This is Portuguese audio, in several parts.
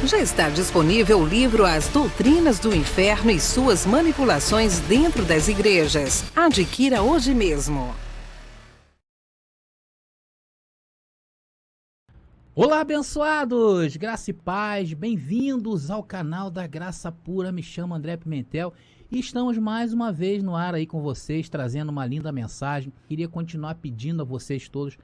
Já está disponível o livro As Doutrinas do Inferno e Suas Manipulações Dentro das Igrejas. Adquira hoje mesmo. Olá, abençoados! Graça e paz, bem-vindos ao canal da Graça Pura. Me chamo André Pimentel e estamos mais uma vez no ar aí com vocês, trazendo uma linda mensagem. Queria continuar pedindo a vocês todos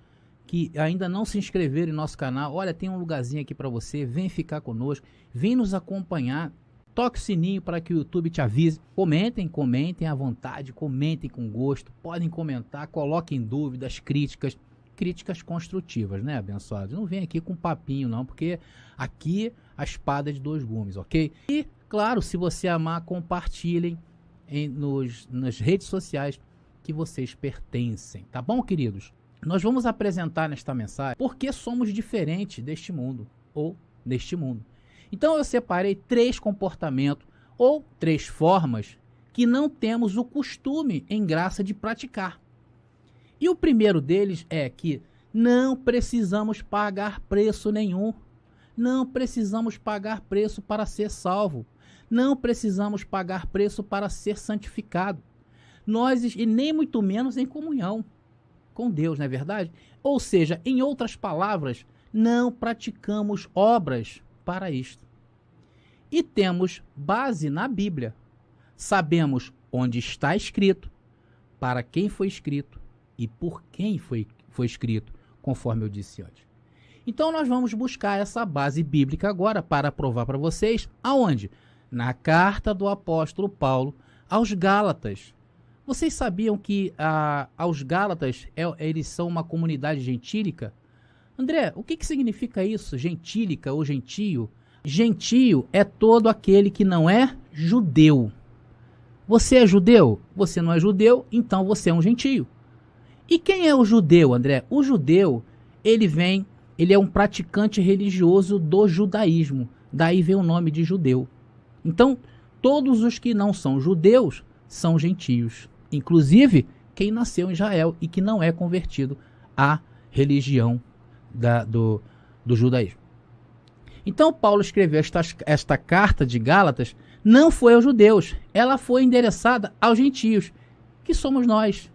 que ainda não se inscreveram em nosso canal. Olha, tem um lugarzinho aqui para você, vem ficar conosco, vem nos acompanhar, toque o sininho para que o YouTube te avise. Comentem à vontade, comentem com gosto, podem comentar, coloquem dúvidas, críticas construtivas, né, abençoados? Não vem aqui com papinho não, porque aqui a espada é de dois gumes, ok? E, claro, se você amar, compartilhem nas redes sociais que vocês pertencem, tá bom, queridos? Nós vamos apresentar nesta mensagem por que somos diferentes deste mundo, ou neste mundo. Então eu separei 3 comportamentos, ou 3 formas, que não temos o costume em graça de praticar. E o primeiro deles é que não precisamos pagar preço nenhum. Não precisamos pagar preço para ser salvo. Não precisamos pagar preço para ser santificado. E nem muito menos em comunhão com Deus, não é verdade? Ou seja, em outras palavras, não praticamos obras para isto. E temos base na Bíblia. Sabemos onde está escrito, para quem foi escrito e por quem foi escrito, conforme eu disse antes. Então nós vamos buscar essa base bíblica agora para provar para vocês aonde? Na carta do apóstolo Paulo aos Gálatas. Vocês sabiam que aos Gálatas eles são uma comunidade gentílica? André, o que significa isso? Gentílica ou gentio? Gentio é todo aquele que não é judeu. Você é judeu? Você não é judeu, então você é um gentio. E quem é o judeu, André? O judeu, ele é um praticante religioso do judaísmo. Daí vem o nome de judeu. Então, todos os que não são judeus são gentios. Inclusive, quem nasceu em Israel e que não é convertido à religião do judaísmo. Então, Paulo escreveu esta carta de Gálatas, não foi aos judeus, ela foi endereçada aos gentios, que somos nós.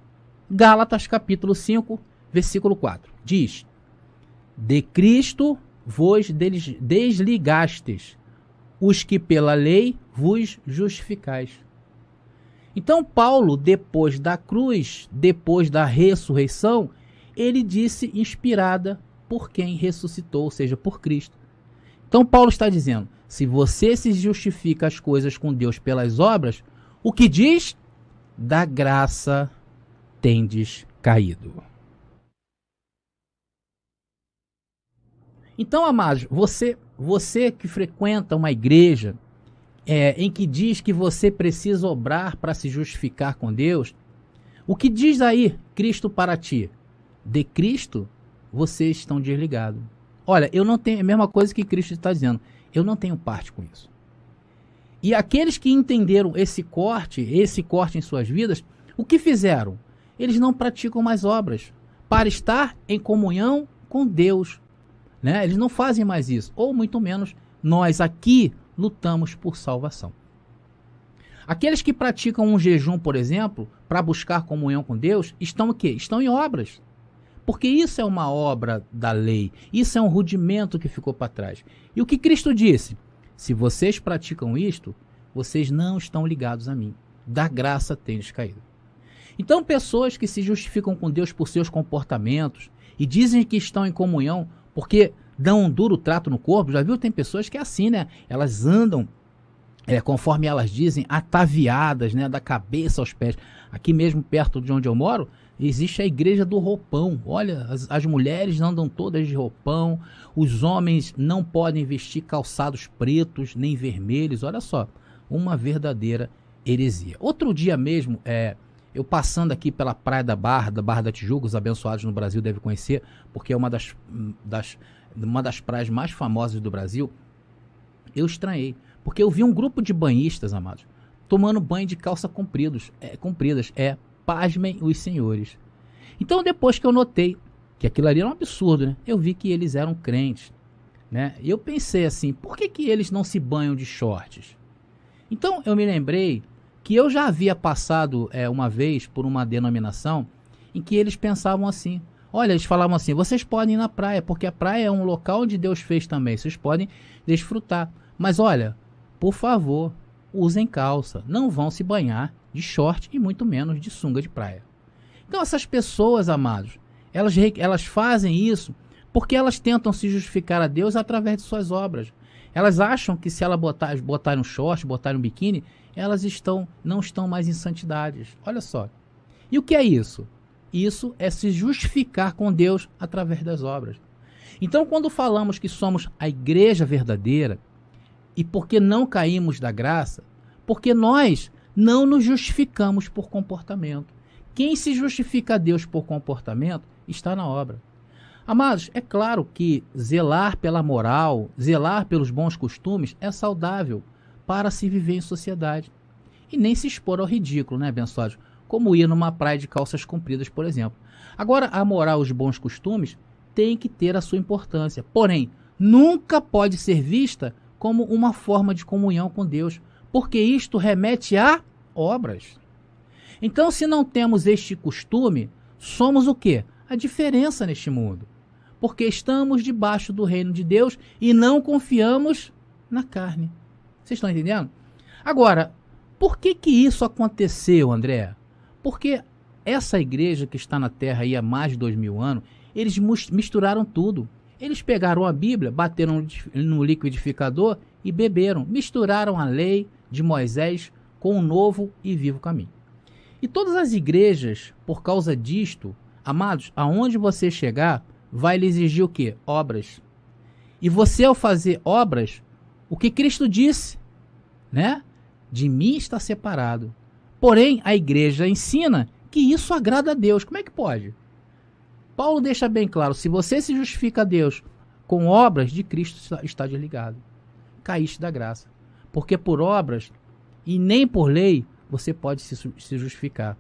Gálatas capítulo 5, versículo 4, diz: de Cristo vos desligastes, os que pela lei vos justificais. Então Paulo, depois da cruz, depois da ressurreição, ele disse inspirada por quem ressuscitou, ou seja, por Cristo. Então Paulo está dizendo, se você se justifica as coisas com Deus pelas obras, o que diz? Da graça tendes caído. Então, amados, você que frequenta uma igreja em que diz que você precisa obrar para se justificar com Deus, o que diz aí Cristo para ti? De Cristo, vocês estão desligados. Olha, eu não tenho a mesma coisa que Cristo está dizendo. Eu não tenho parte com isso. E aqueles que entenderam esse corte em suas vidas, o que fizeram? Eles não praticam mais obras para estar em comunhão com Deus, né? Eles não fazem mais isso, ou muito menos nós aqui lutamos por salvação. Aqueles que praticam um jejum, por exemplo, para buscar comunhão com Deus, estão o quê? Estão em obras. Porque isso é uma obra da lei, isso é um rudimento que ficou para trás. E o que Cristo disse? Se vocês praticam isto, vocês não estão ligados a mim. Da graça tendes caído. Então, pessoas que se justificam com Deus por seus comportamentos e dizem que estão em comunhão porque dão um duro trato no corpo, já viu? Tem pessoas que é assim, né? Elas andam, conforme elas dizem, ataviadas, né? Da cabeça aos pés. Aqui mesmo perto de onde eu moro, existe a igreja do roupão. Olha, as mulheres andam todas de roupão, os homens não podem vestir calçados pretos nem vermelhos. Olha só, uma verdadeira heresia. Outro dia mesmo, eu passando aqui pela Praia da Barra da Tijuca, os abençoados no Brasil devem conhecer, porque é uma das praias mais famosas do Brasil, eu estranhei, porque eu vi um grupo de banhistas, amados, tomando banho de calça compridas, pasmem os senhores. Então depois que eu notei que aquilo ali era um absurdo, né? Eu vi que eles eram crentes. né? E eu pensei assim, por que que eles não se banham de shorts? Então eu me lembrei que eu já havia passado uma vez por uma denominação em que eles pensavam assim. Olha, eles falavam assim, vocês podem ir na praia, porque a praia é um local onde Deus fez também, vocês podem desfrutar. Mas olha, por favor, usem calça, não vão se banhar de short e muito menos de sunga de praia. Então essas pessoas, amados, elas fazem isso porque elas tentam se justificar a Deus através de suas obras. Elas acham que se ela botar um short, botar um biquíni, elas não estão mais em santidades. Olha só. E o que é isso? Isso é se justificar com Deus através das obras. Então, quando falamos que somos a igreja verdadeira, e porque não caímos da graça, porque nós não nos justificamos por comportamento. Quem se justifica a Deus por comportamento está na obra. Amados, é claro que zelar pela moral, zelar pelos bons costumes é saudável para se viver em sociedade. E nem se expor ao ridículo, né, abençoados? Como ir numa praia de calças compridas, por exemplo. Agora, a moral e os bons costumes têm que ter a sua importância. Porém, nunca pode ser vista como uma forma de comunhão com Deus, porque isto remete a obras. Então, se não temos este costume, somos o quê? A diferença neste mundo. Porque estamos debaixo do reino de Deus e não confiamos na carne. Vocês estão entendendo? Agora, por que que isso aconteceu, André? Porque essa igreja que está na terra aí há mais de 2000 anos, eles misturaram tudo. Eles pegaram a Bíblia, bateram no liquidificador e beberam. Misturaram a lei de Moisés com o novo e vivo caminho. E todas as igrejas, por causa disto, amados, aonde você chegar, vai lhe exigir o quê? Obras. E você, ao fazer obras, o que Cristo disse, né? De mim está separado. Porém, a igreja ensina que isso agrada a Deus. Como é que pode? Paulo deixa bem claro, se você se justifica a Deus com obras, de Cristo está desligado. Caíste da graça. Porque por obras e nem por lei você pode se justificar.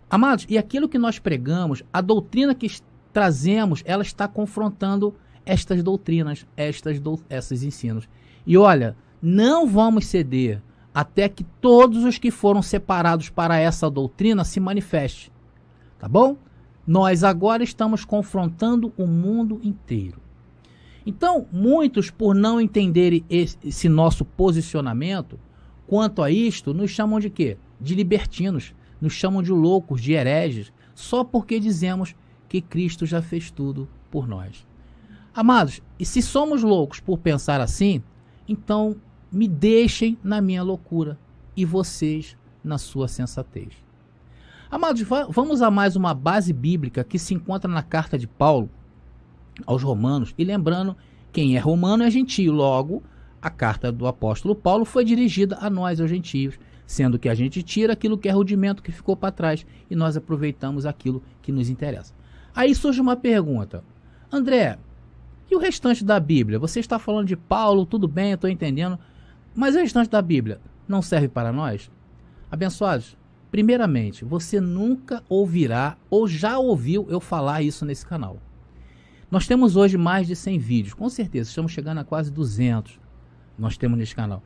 Amados, e aquilo que nós pregamos, a doutrina que trazemos, ela está confrontando estas doutrinas, esses ensinos. E olha, não vamos ceder até que todos os que foram separados para essa doutrina se manifestem. Tá bom? Nós agora estamos confrontando o mundo inteiro. Então, muitos, por não entenderem esse nosso posicionamento quanto a isto, nos chamam de quê? De libertinos, nos chamam de loucos, de hereges, só porque dizemos que Cristo já fez tudo por nós. Amados, e se somos loucos por pensar assim, então me deixem na minha loucura e vocês na sua sensatez. Amados, vamos a mais uma base bíblica que se encontra na carta de Paulo aos Romanos. E lembrando, quem é romano é gentio. Logo, a carta do apóstolo Paulo foi dirigida a nós, aos gentios, sendo que a gente tira aquilo que é rudimento que ficou para trás e nós aproveitamos aquilo que nos interessa. Aí surge uma pergunta. André, e o restante da Bíblia? Você está falando de Paulo, tudo bem, eu estou entendendo, mas o restante da Bíblia não serve para nós? Abençoados, primeiramente, você nunca ouvirá ou já ouviu eu falar isso nesse canal. Nós temos hoje mais de 100 vídeos, com certeza, estamos chegando a quase 200, nós temos nesse canal.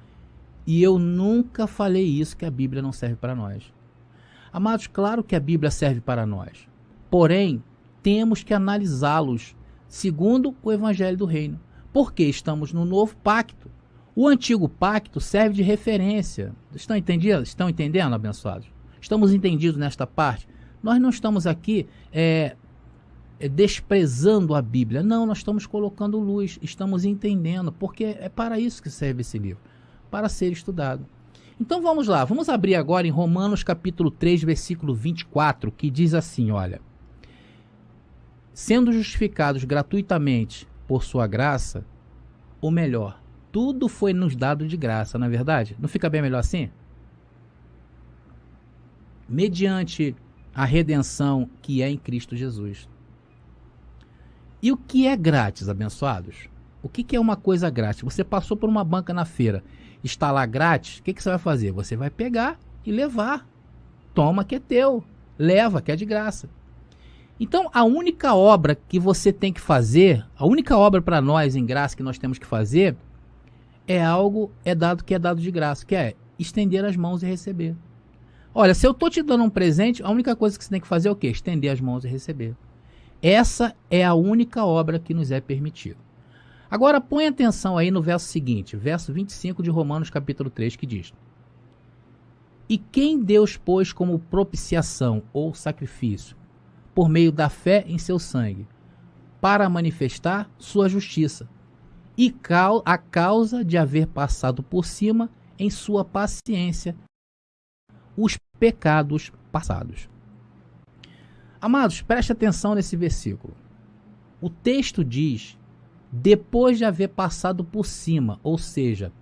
E eu nunca falei isso, que a Bíblia não serve para nós. Amados, claro que a Bíblia serve para nós, porém, temos que analisá-los segundo o Evangelho do Reino, porque estamos no novo pacto. O antigo pacto serve de referência. Estão entendendo? Estão entendendo, abençoados? Estamos entendidos nesta parte? Nós não estamos aqui desprezando a Bíblia. Não, nós estamos colocando luz, estamos entendendo, porque é para isso que serve esse livro, para ser estudado. Então vamos lá, vamos abrir agora em Romanos capítulo 3, versículo 24, que diz assim, olha: sendo justificados gratuitamente por sua graça, ou melhor, tudo foi nos dado de graça, não é verdade? Não fica bem melhor assim? Mediante a redenção que é em Cristo Jesus. E o que é grátis, abençoados? O que é uma coisa grátis? Você passou por uma banca na feira, está lá grátis, o que você vai fazer? Você vai pegar e levar. Toma que é teu, leva que é de graça. Então, a única obra que você tem que fazer, a única obra para nós em graça que nós temos que fazer, é dado de graça, que é estender as mãos e receber. Olha, se eu estou te dando um presente, a única coisa que você tem que fazer é o quê? Estender as mãos e receber. Essa é a única obra que nos é permitida. Agora, põe atenção aí no verso seguinte, verso 25 de Romanos capítulo 3, que diz: E quem Deus pôs como propiciação ou sacrifício, por meio da fé em seu sangue, para manifestar sua justiça, e a causa de haver passado por cima, em sua paciência, os pecados passados. Amados, preste atenção nesse versículo. O texto diz, depois de haver passado por cima, ou seja,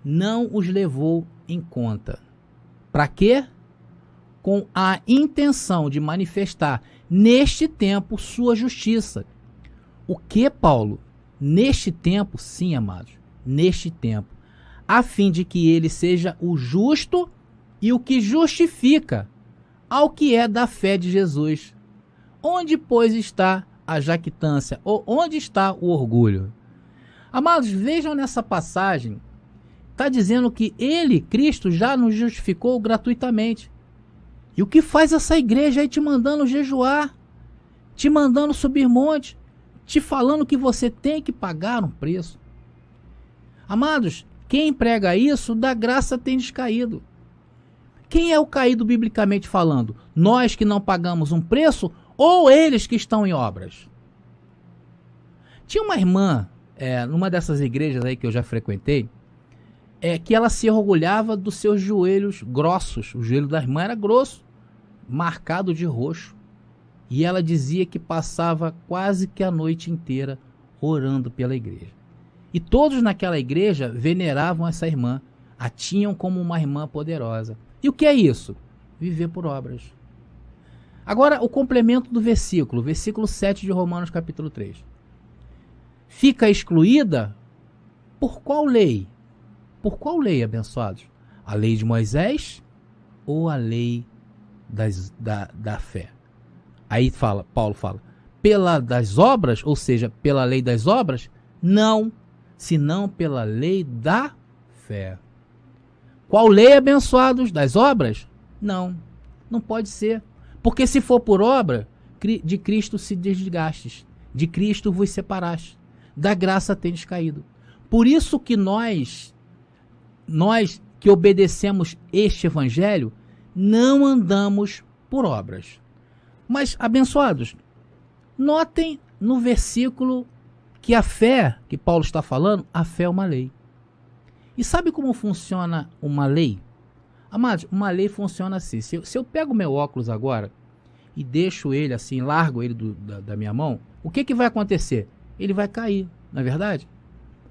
não os levou em conta. Para quê? Com a intenção de manifestar neste tempo sua justiça. O que, Paulo? Neste tempo, sim, amados, neste tempo, a fim de que ele seja o justo e o que justifica ao que é da fé de Jesus. Onde, pois, está a jactância? Ou onde está o orgulho? Amados, vejam nessa passagem, está dizendo que ele, Cristo, já nos justificou gratuitamente. E o que faz essa igreja aí te mandando jejuar, te mandando subir monte, te falando que você tem que pagar um preço? Amados, quem prega isso, da graça tem descaído. Quem é o caído biblicamente falando? Nós que não pagamos um preço ou eles que estão em obras? Tinha uma irmã, numa dessas igrejas aí que eu já frequentei, que ela se orgulhava dos seus joelhos grossos. O joelho da irmã era grosso, marcado de roxo. E ela dizia que passava quase que a noite inteira orando pela igreja. E todos naquela igreja veneravam essa irmã, a tinham como uma irmã poderosa. E o que é isso? Viver por obras. Agora, o complemento do versículo 7 de Romanos capítulo 3. Fica excluída por qual lei? Por qual lei, abençoados? A lei de Moisés ou a lei da fé? Aí Paulo fala, pela das obras, ou seja, pela lei das obras? Não, senão pela lei da fé. Qual lei, abençoados? Das obras? Não, não pode ser. Porque se for por obra, de Cristo se desgastes, de Cristo vos separaste, da graça tendes caído. Por isso que nós que obedecemos este evangelho, não andamos por obras. Mas, abençoados, notem no versículo que a fé, que Paulo está falando, a fé é uma lei. E sabe como funciona uma lei? Amados, uma lei funciona assim. Se eu pego meu óculos agora e deixo ele assim, largo ele da minha mão, o que vai acontecer? Ele vai cair, não é verdade?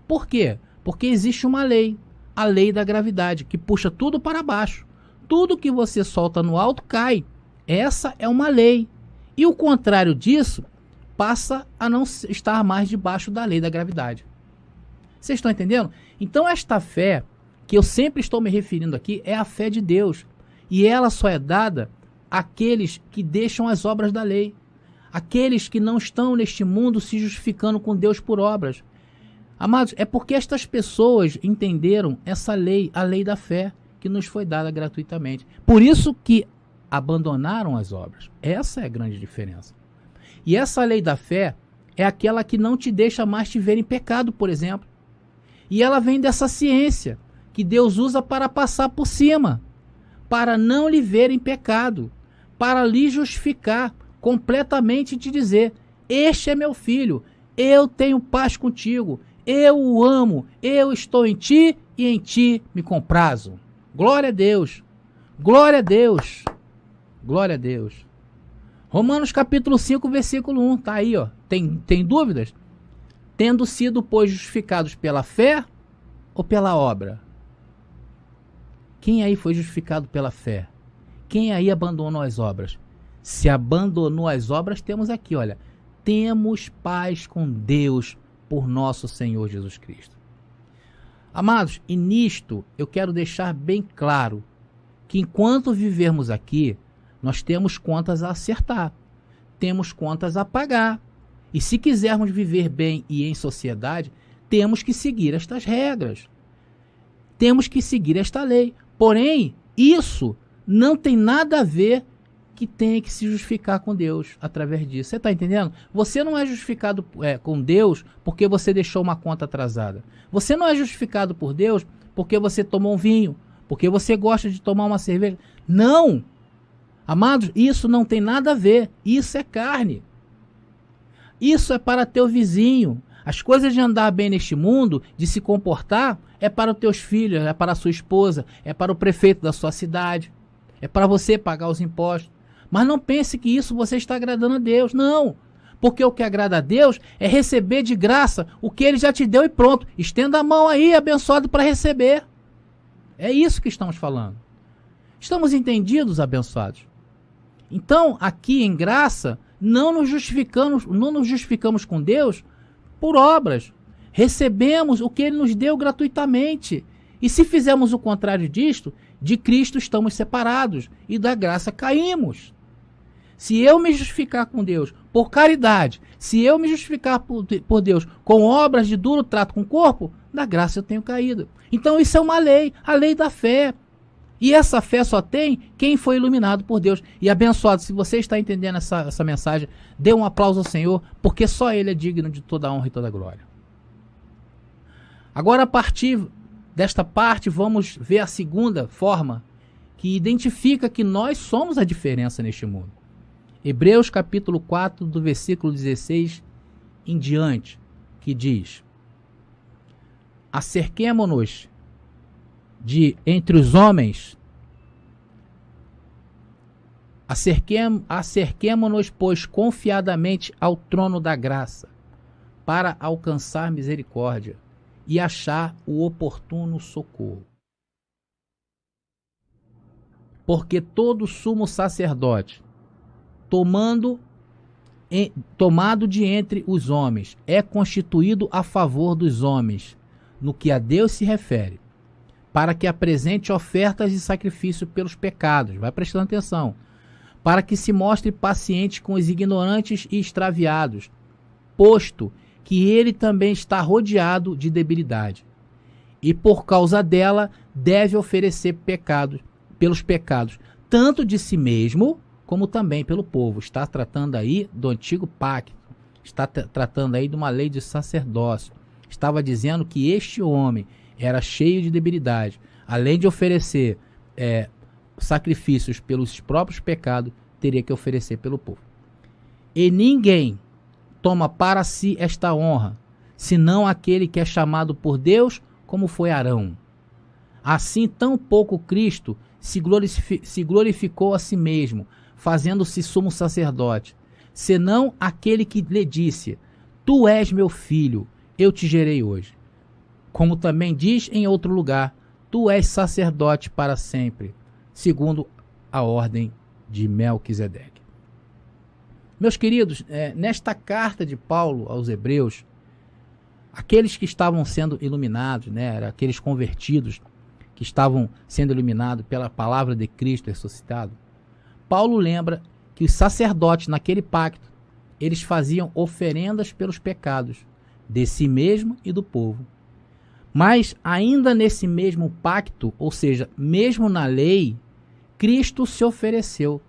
Por quê? Porque existe uma lei, a lei da gravidade, que puxa tudo para baixo. Tudo que você solta no alto cai. Essa é uma lei. E o contrário disso passa a não estar mais debaixo da lei da gravidade. Vocês estão entendendo? Então esta fé, que eu sempre estou me referindo aqui, é a fé de Deus. E ela só é dada àqueles que deixam as obras da lei. Aqueles que não estão neste mundo se justificando com Deus por obras. Amados, é porque estas pessoas entenderam essa lei, a lei da fé, que nos foi dada gratuitamente. Por isso que abandonaram as obras. Essa é a grande diferença. E essa lei da fé é aquela que não te deixa mais te ver em pecado, por exemplo. E ela vem dessa ciência que Deus usa para passar por cima, para não lhe ver em pecado, para lhe justificar completamente e te dizer: este é meu filho, eu tenho paz contigo, eu o amo, eu estou em ti e em ti me comprazo. Glória a Deus, glória a Deus, glória a Deus. Romanos capítulo 5, versículo 1, tá aí, ó. Tem dúvidas? Tendo sido, pois, justificados pela fé ou pela obra? Quem aí foi justificado pela fé? Quem aí abandonou as obras? Se abandonou as obras, temos aqui, olha, temos paz com Deus por nosso Senhor Jesus Cristo. Amados, e nisto eu quero deixar bem claro que enquanto vivermos aqui, nós temos contas a acertar. temos contas a pagar. E se quisermos viver bem e em sociedade, temos que seguir estas regras. Temos que seguir esta lei. Porém, isso não tem nada a ver que tenha que se justificar com Deus através disso. Você está entendendo? Você não é justificado com Deus porque você deixou uma conta atrasada. Você não é justificado por Deus porque você tomou um vinho, porque você gosta de tomar uma cerveja. Não! Amados, isso não tem nada a ver. Isso é carne. Isso é para teu vizinho. As coisas de andar bem neste mundo, de se comportar, é para os teus filhos, é para a sua esposa, é para o prefeito da sua cidade, é para você pagar os impostos. Mas não pense que isso você está agradando a Deus. Não. Porque o que agrada a Deus é receber de graça o que Ele já te deu e pronto. Estenda a mão aí, abençoado, para receber. É isso que estamos falando. Estamos entendidos, abençoados? Então, aqui em graça, não nos justificamos com Deus por obras. Recebemos o que Ele nos deu gratuitamente. E se fizermos o contrário disto, de Cristo estamos separados e da graça caímos. Se eu me justificar com Deus por caridade, se eu me justificar por Deus com obras de duro trato com o corpo, da graça eu tenho caído. Então isso é uma lei, a lei da fé. E essa fé só tem quem foi iluminado por Deus. E abençoado, se você está entendendo essa mensagem, dê um aplauso ao Senhor, porque só Ele é digno de toda a honra e toda a glória. Agora, a partir desta parte, vamos ver a segunda forma que identifica que nós somos a diferença neste mundo. Hebreus capítulo 4, do versículo 16 em diante, que diz: acerquemo-nos entre os homens, acerquemo-nos, pois, confiadamente ao trono da graça, para alcançar misericórdia e achar o oportuno socorro. Porque todo sumo sacerdote, tomado de entre os homens, é constituído a favor dos homens, no que a Deus se refere, para que apresente ofertas e sacrifício pelos pecados. Vai prestando atenção. Para que se mostre paciente com os ignorantes e extraviados, posto que ele também está rodeado de debilidade. E por causa dela deve oferecer pelos pecados, tanto de si mesmo, como também pelo povo. Está tratando aí do antigo pacto. Está tratando aí de uma lei de sacerdócio. Estava dizendo que este homem era cheio de debilidade. Além de oferecer sacrifícios pelos próprios pecados, teria que oferecer pelo povo. E ninguém toma para si esta honra, senão aquele que é chamado por Deus, como foi Arão. Assim, tão pouco Cristo se glorificou a si mesmo, fazendo-se sumo sacerdote, senão aquele que lhe disse: tu és meu filho, eu te gerei hoje. Como também diz em outro lugar: tu és sacerdote para sempre, segundo a ordem de Melquisedeque. Meus queridos, nesta carta de Paulo aos Hebreus, aqueles que estavam sendo iluminados, aqueles convertidos que estavam sendo iluminados pela palavra de Cristo ressuscitado, Paulo lembra que os sacerdotes naquele pacto, eles faziam oferendas pelos pecados de si mesmo e do povo. Mas ainda nesse mesmo pacto, ou seja, mesmo na lei, Cristo se ofereceu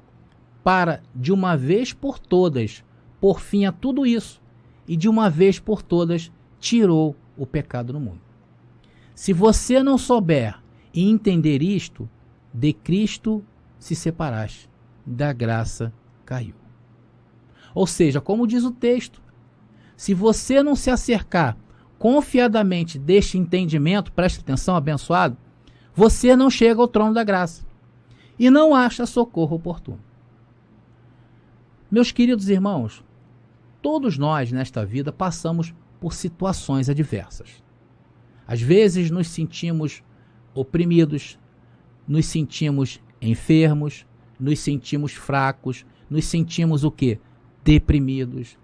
para, de uma vez por todas, pôr fim a tudo isso, e de uma vez por todas tirou o pecado do mundo. Se você não souber e entender isto, de Cristo se separaste, da graça caiu. Ou seja, como diz o texto, se você não se acercar confiadamente deste entendimento, preste atenção, abençoado, você não chega ao trono da graça e não acha socorro oportuno. Meus queridos irmãos, todos nós nesta vida passamos por situações adversas. Às vezes nos sentimos oprimidos, nos sentimos enfermos, nos sentimos fracos, nos sentimos o quê? Deprimidos.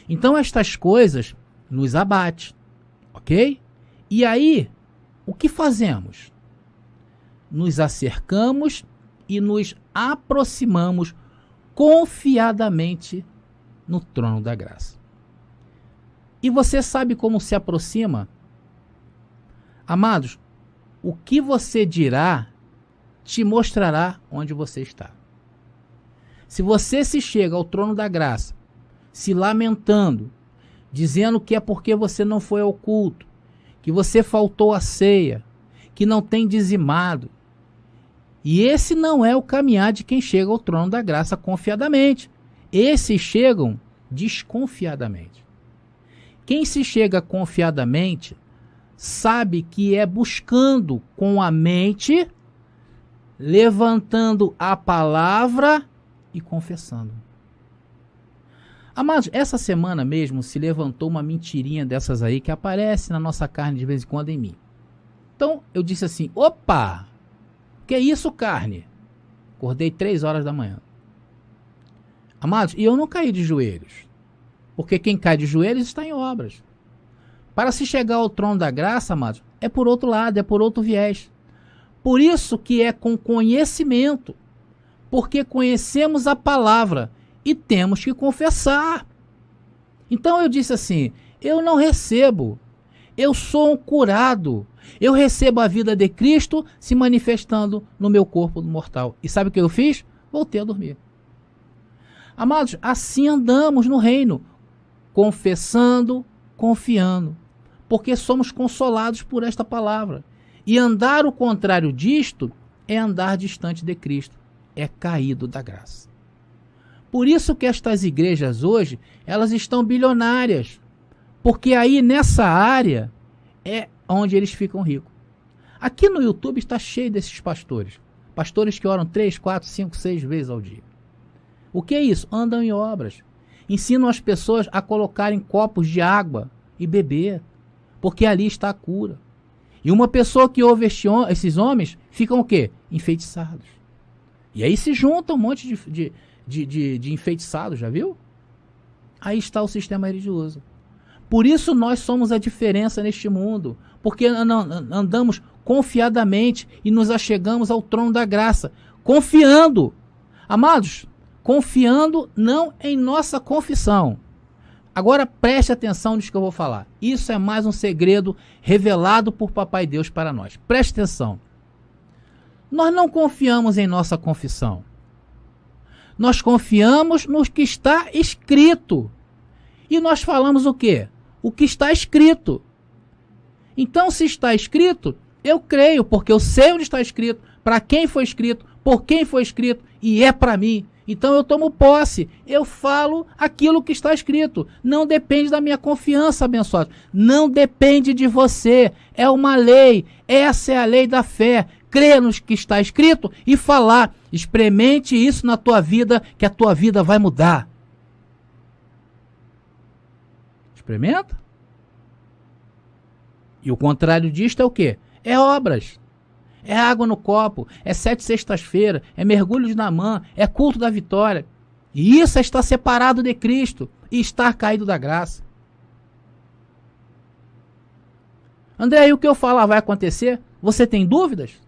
Então estas coisas nos abatem, ok? E aí, o que fazemos? Nos acercamos e nos aproximamos confiadamente no trono da graça. E você sabe como se aproxima? Amados, o que você dirá te mostrará onde você está. Se você se chega ao trono da graça, se lamentando, dizendo que é porque você não foi ao culto, que você faltou à ceia, que não tem dizimado, e esse não é o caminhar de quem chega ao trono da graça confiadamente. Esses chegam desconfiadamente. Quem se chega confiadamente sabe que é buscando com a mente, levantando a palavra e confessando. Amados, essa semana mesmo se levantou uma mentirinha dessas aí que aparece na nossa carne de vez em quando em mim. Então eu disse assim, opa, que é isso, carne? Acordei 3 horas da manhã. Amados, e eu não caí de joelhos, porque quem cai de joelhos está em obras. Para se chegar ao trono da graça, amados, é por outro lado, é por outro viés. Por isso que é com conhecimento, porque conhecemos a palavra e temos que confessar. Então eu disse assim, eu não recebo, eu sou um curado, eu recebo a vida de Cristo se manifestando no meu corpo mortal. E sabe o que eu fiz? Voltei a dormir. Amados, assim andamos no reino, confessando, confiando, porque somos consolados por esta palavra. E andar o contrário disto é andar distante de Cristo, é caído da graça. Por isso que estas igrejas hoje, elas estão bilionárias, porque aí nessa área é onde eles ficam ricos. Aqui no YouTube está cheio desses pastores, pastores que oram 3, 4, 5, 6 vezes ao dia. O que é isso? Andam em obras, ensinam as pessoas a colocarem copos de água e beber, porque ali está a cura. E uma pessoa que ouve esses homens, ficam o quê? Enfeitiçados. E aí se junta um monte de enfeitiçados, já viu? Aí está o sistema religioso. Por isso nós somos a diferença neste mundo, porque andamos confiadamente e nos achegamos ao trono da graça, confiando. Amados, confiando não em nossa confissão. Agora preste atenção nisso que eu vou falar. Isso é mais um segredo revelado por Papai Deus para nós. Preste atenção. Nós não confiamos em nossa confissão. Nós confiamos no que está escrito. E nós falamos o quê? O que está escrito. Então, se está escrito, eu creio, porque eu sei onde está escrito, para quem foi escrito, por quem foi escrito, e é para mim. Então eu tomo posse, eu falo aquilo que está escrito. Não depende da minha confiança, abençoado. Não depende de você. É uma lei. Essa é a lei da fé. Crer no que está escrito e falar. Experimente isso na tua vida, que a tua vida vai mudar. Experimenta. E o contrário disto é o quê? É obras. É água no copo, é 7 sextas-feiras, é mergulho de Naamã, é culto da vitória. E isso é estar separado de Cristo e estar caído da graça. André, e o que eu falar vai acontecer? Você tem dúvidas?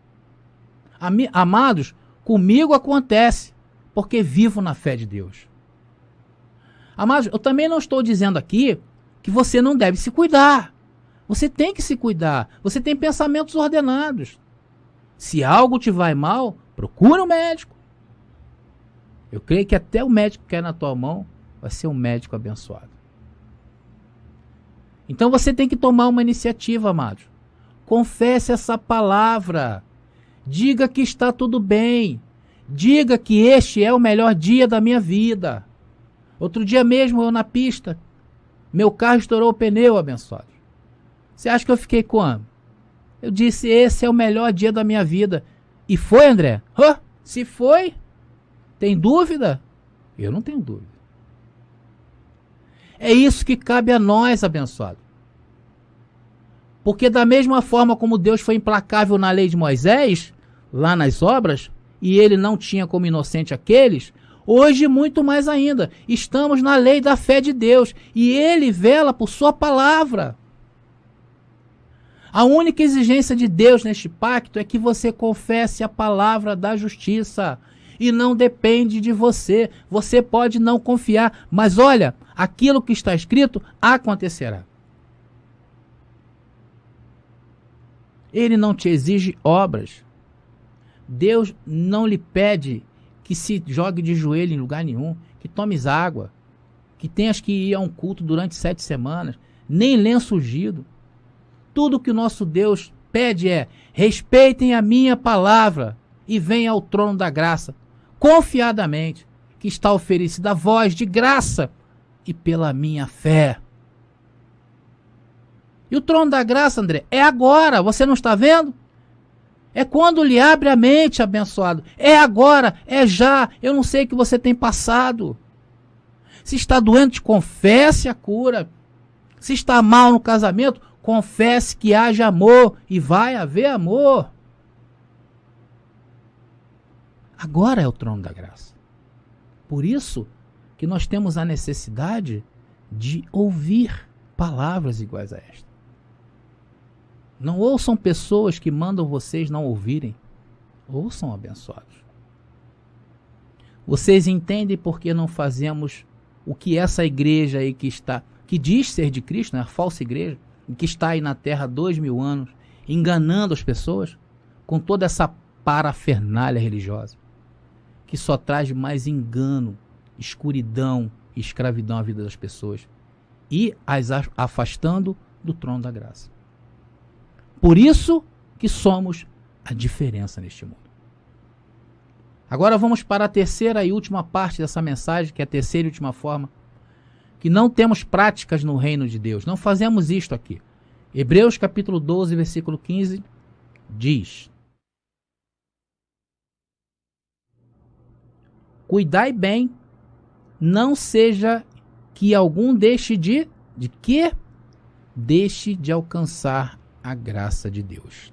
Amados, comigo acontece, porque vivo na fé de Deus. Amados, eu também não estou dizendo aqui que você não deve se cuidar. Você tem que se cuidar. Você tem pensamentos ordenados. Se algo te vai mal, procura um médico. Eu creio que até o médico que é na tua mão vai ser um médico abençoado. Então você tem que tomar uma iniciativa, amados. Confesse essa palavra. Diga que está tudo bem. Diga que este é o melhor dia da minha vida. Outro dia mesmo eu na pista, meu carro estourou o pneu, abençoado. Você acha que eu fiquei como? Eu disse, esse é o melhor dia da minha vida. E foi, André? Se foi? Tem dúvida? Eu não tenho dúvida. É isso que cabe a nós, abençoado. Porque da mesma forma como Deus foi implacável na lei de Moisés, lá nas obras, e ele não tinha como inocente aqueles, hoje muito mais ainda, estamos na lei da fé de Deus, e ele vela por sua palavra. A única exigência de Deus neste pacto é que você confesse a palavra da justiça. e não depende de você. Você pode não confiar, mas olha, aquilo que está escrito acontecerá. Ele não te exige obras. Deus não lhe pede que se jogue de joelho em lugar nenhum, que tomes água, que tenhas que ir a um culto durante 7 semanas, nem lenço ungido. Tudo que o nosso Deus pede é: respeitem a minha palavra e venham ao trono da graça, confiadamente, que está oferecida a vós de graça e pela minha fé. E o trono da graça, André, é agora, você não está vendo? É quando lhe abre a mente, abençoado. É agora, é já. Eu não sei o que você tem passado. Se está doente, confesse a cura. Se está mal no casamento, confesse que haja amor. E vai haver amor. Agora é o trono da graça. Por isso que nós temos a necessidade de ouvir palavras iguais a esta. Não ouçam pessoas que mandam vocês não ouvirem. Ouçam, abençoados. Vocês entendem por que não fazemos o que essa igreja aí que diz ser de Cristo, né, a falsa igreja, que está aí na terra há 2000 anos, enganando as pessoas com toda essa parafernália religiosa, que só traz mais engano, escuridão e escravidão à vida das pessoas e as afastando do trono da graça. Por isso que somos a diferença neste mundo. Agora vamos para a terceira e última parte dessa mensagem, que é a terceira e última forma, que não temos práticas no reino de Deus. Não fazemos isto aqui. Hebreus capítulo 12, versículo 15, diz: cuidai bem, não seja que algum deixe de quê? Deixe de alcançar a graça de Deus.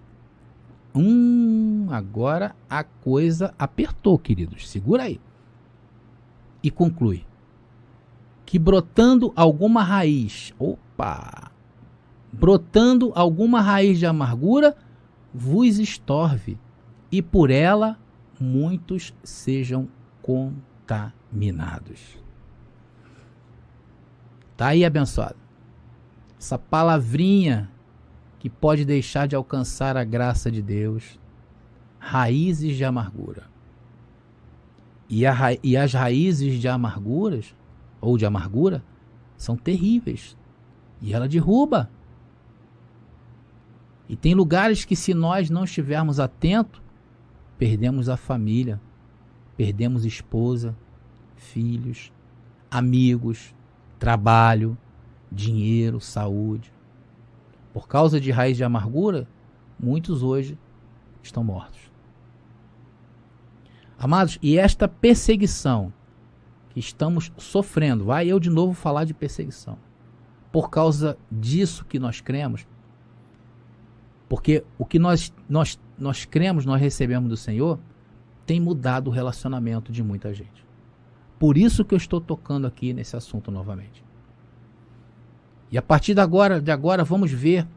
Agora a coisa apertou, queridos. Segura aí. E conclui: que brotando alguma raiz, brotando alguma raiz de amargura, vos estorve, e por ela muitos sejam contaminados. Tá aí, abençoado. Essa palavrinha que pode deixar de alcançar a graça de Deus, raízes de amargura. E as raízes de amarguras, ou de amargura, são terríveis. E ela derruba. E tem lugares que, se nós não estivermos atentos, perdemos a família, perdemos esposa, filhos, amigos, trabalho, dinheiro, saúde. Por causa de raiz de amargura, muitos hoje estão mortos. Amados, e esta perseguição que estamos sofrendo, vai eu de novo falar de perseguição, por causa disso que nós cremos, porque o que nós cremos, nós recebemos do Senhor, tem mudado o relacionamento de muita gente. Por isso que eu estou tocando aqui nesse assunto novamente. E a partir de agora vamos ver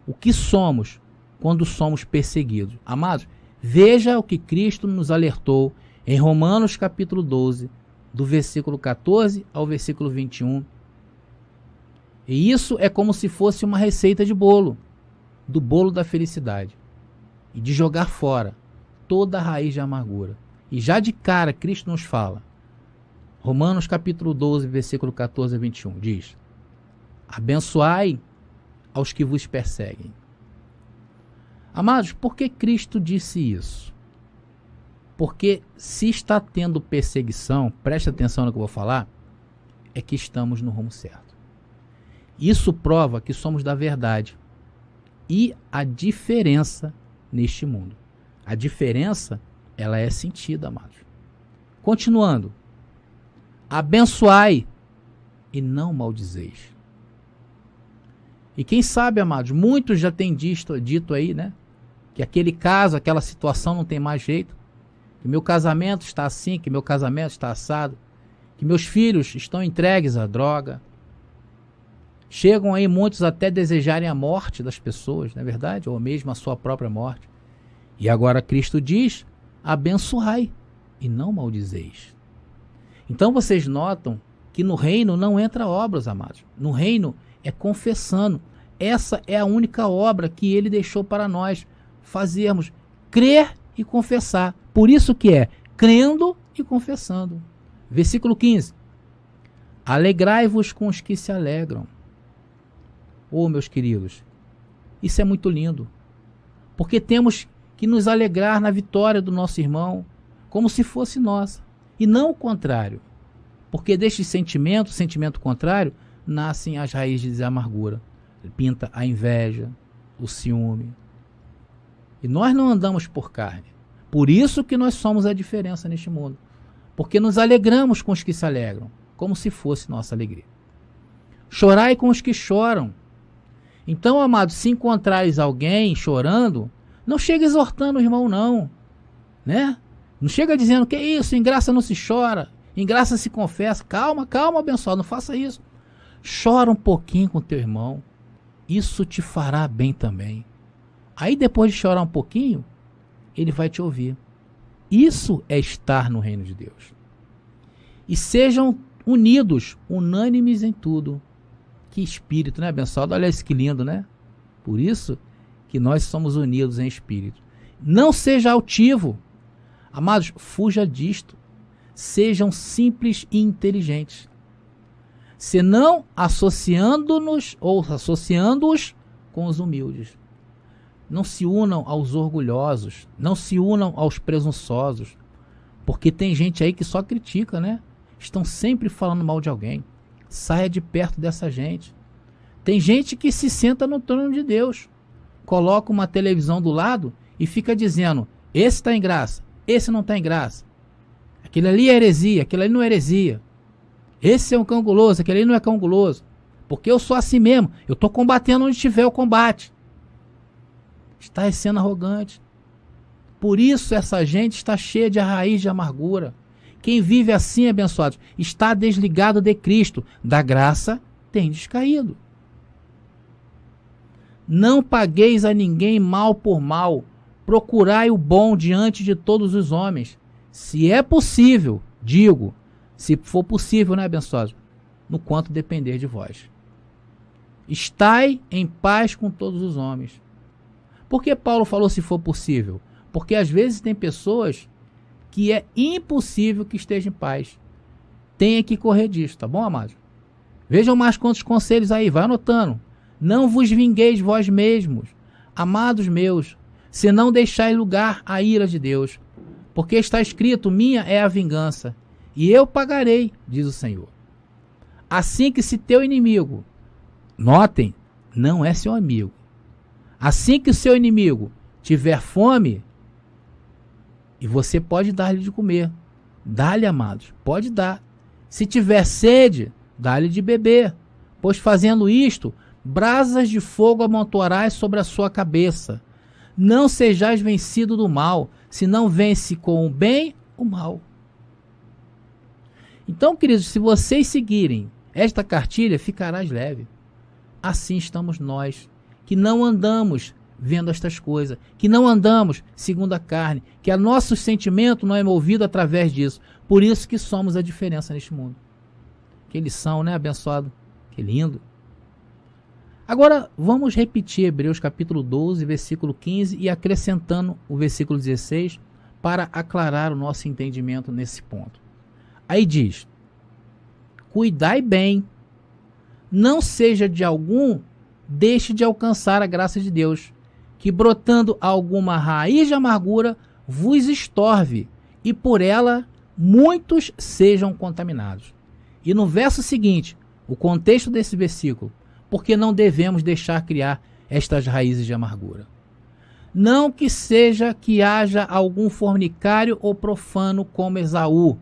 o que somos quando somos perseguidos. Amados, veja o que Cristo nos alertou em Romanos capítulo 12, do versículo 14 ao versículo 21. E isso é como se fosse uma receita de bolo, do bolo da felicidade, e de jogar fora toda a raiz de amargura. E já de cara Cristo nos fala, Romanos capítulo 12, versículo 14 a 21, diz: abençoai aos que vos perseguem. Amados, por que Cristo disse isso? Porque se está tendo perseguição, preste atenção no que eu vou falar, é que estamos no rumo certo. Isso prova que somos da verdade. E a diferença neste mundo. A diferença, ela é sentida, amados. Continuando. Abençoai e não maldizeis. E quem sabe, amados, muitos já têm dito aí, né? Que aquele caso, aquela situação não tem mais jeito. Que meu casamento está assim, que meu casamento está assado. Que meus filhos estão entregues à droga. Chegam aí muitos até desejarem a morte das pessoas, não é verdade? Ou mesmo a sua própria morte. E agora Cristo diz, abençoai e não maldizeis. Então vocês notam que no reino não entra obras, amados. No reino é confessando. Essa é a única obra que ele deixou para nós fazermos. Crer e confessar. Por isso que é crendo e confessando. Versículo 15. Alegrai-vos com os que se alegram. Oh, meus queridos, isso é muito lindo. Porque temos que nos alegrar na vitória do nosso irmão, como se fosse nossa. E não o contrário. Porque deste sentimento contrário, nascem as raízes de amargura. Pinta a inveja, o ciúme. E nós não andamos por carne. Por isso que nós somos a diferença neste mundo. Porque nos alegramos com os que se alegram, como se fosse nossa alegria. Chorai com os que choram. Então, amados, se encontrares alguém chorando, não chega exortando o irmão, não. Né? Não chega dizendo que é isso, em graça não se chora, em graça se confessa. Calma, calma, abençoado, não faça isso. Chora um pouquinho com o teu irmão. Isso te fará bem também. Aí depois de chorar um pouquinho, ele vai te ouvir. Isso é estar no reino de Deus. E sejam unidos, unânimes em tudo. Que espírito, né, abençoado? Olha isso que lindo, né? Por isso que nós somos unidos em espírito. Não seja altivo. Amados, fuja disto. Sejam simples e inteligentes. Senão associando-nos ou associando-os com os humildes. Não se unam aos orgulhosos, não se unam aos presunçosos, porque tem gente aí que só critica, né? Estão sempre falando mal de alguém. Saia de perto dessa gente. Tem gente que se senta no trono de Deus, coloca uma televisão do lado e fica dizendo, esse está em graça, esse não está em graça. Aquele ali é heresia, aquele ali não é heresia. Esse é um cão guloso, aquele ali não é cão guloso. Porque eu sou assim mesmo, eu estou combatendo onde tiver o combate. Está sendo arrogante. Por isso essa gente está cheia de raiz de amargura. Quem vive assim, abençoados, está desligado de Cristo. Da graça tem descaído. Não pagueis a ninguém mal por mal. Procurai o bom diante de todos os homens. Se é possível, digo, se for possível, né, abençoados? No quanto depender de vós. Estai em paz com todos os homens. Por que Paulo falou se for possível? Porque às vezes tem pessoas que é impossível que estejam em paz. Tenha que correr disso, tá bom, amados? Vejam mais quantos conselhos aí, vai anotando. Não vos vingueis vós mesmos, amados meus, se não deixai lugar à ira de Deus. Porque está escrito, minha é a vingança, e eu pagarei, diz o Senhor. Assim que se teu inimigo, notem, não é seu amigo. Assim que o seu inimigo tiver fome, e você pode dar-lhe de comer. Dá-lhe, amados, pode dar. Se tiver sede, dá-lhe de beber. Pois fazendo isto, brasas de fogo amontoarás sobre a sua cabeça. Não sejais vencido do mal, senão vence com o bem o mal. Então, queridos, se vocês seguirem esta cartilha, ficarás leve. Assim estamos nós, que não andamos vendo estas coisas, que não andamos segundo a carne, que o nosso sentimento não é movido através disso. Por isso que somos a diferença neste mundo. Que lição, né, abençoado? Que lindo. Agora, vamos repetir Hebreus capítulo 12, versículo 15 e acrescentando o versículo 16 para aclarar o nosso entendimento nesse ponto. Aí diz, cuidai bem, não seja de algum, deixe de alcançar a graça de Deus, que brotando alguma raiz de amargura vos estorve, e por ela muitos sejam contaminados. E no verso seguinte, o contexto desse versículo, porque não devemos deixar criar estas raízes de amargura. Não que seja que haja algum fornicário ou profano como Esaú,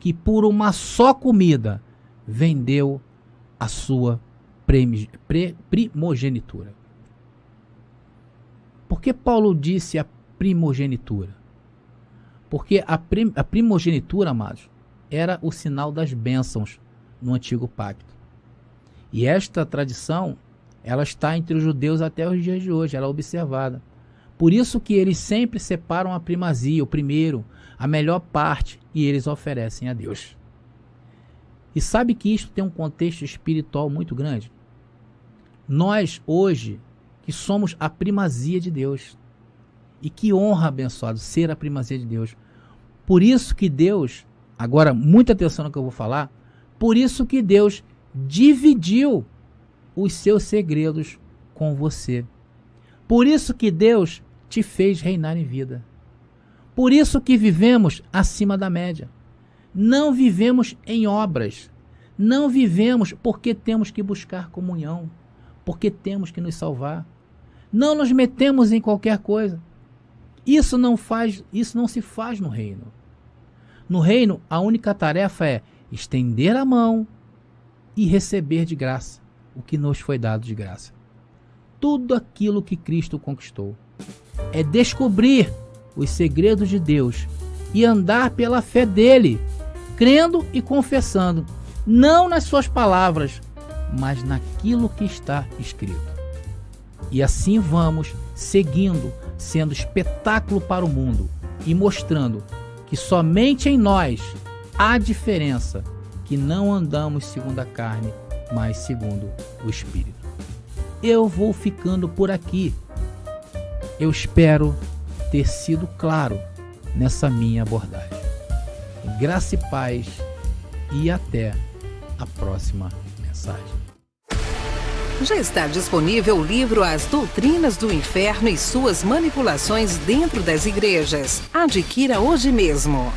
que por uma só comida vendeu a sua primogenitura. Por que Paulo disse a primogenitura? Porque a primogenitura, amados, era o sinal das bênçãos no antigo pacto. E esta tradição, ela está entre os judeus até os dias de hoje, ela é observada. Por isso que eles sempre separam a primazia, o primeiro. a melhor parte e eles oferecem a Deus. E sabe que isto tem um contexto espiritual muito grande? Nós, hoje, que somos a primazia de Deus. E que honra, abençoado, ser a primazia de Deus. Por isso que Deus, agora muita atenção no que eu vou falar, por isso que Deus dividiu os seus segredos com você. Por isso que Deus te fez reinar em vida. Por isso que vivemos acima da média. Não vivemos em obras. Não vivemos porque temos que buscar comunhão, porque temos que nos salvar. Não nos metemos em qualquer coisa. Isso não se faz no reino. No reino, a única tarefa é estender a mão e receber de graça o que nos foi dado de graça. Tudo aquilo que Cristo conquistou é descobrir os segredos de Deus e andar pela fé dele, crendo e confessando, não nas suas palavras, mas naquilo que está escrito. E assim vamos seguindo, sendo espetáculo para o mundo e mostrando que somente em nós há diferença, que não andamos segundo a carne, mas segundo o Espírito. Eu vou ficando por aqui. Eu espero ter sido claro nessa minha abordagem. Graça e paz e até a próxima mensagem. Já está disponível o livro As Doutrinas do Inferno e Suas Manipulações Dentro das Igrejas. Adquira hoje mesmo.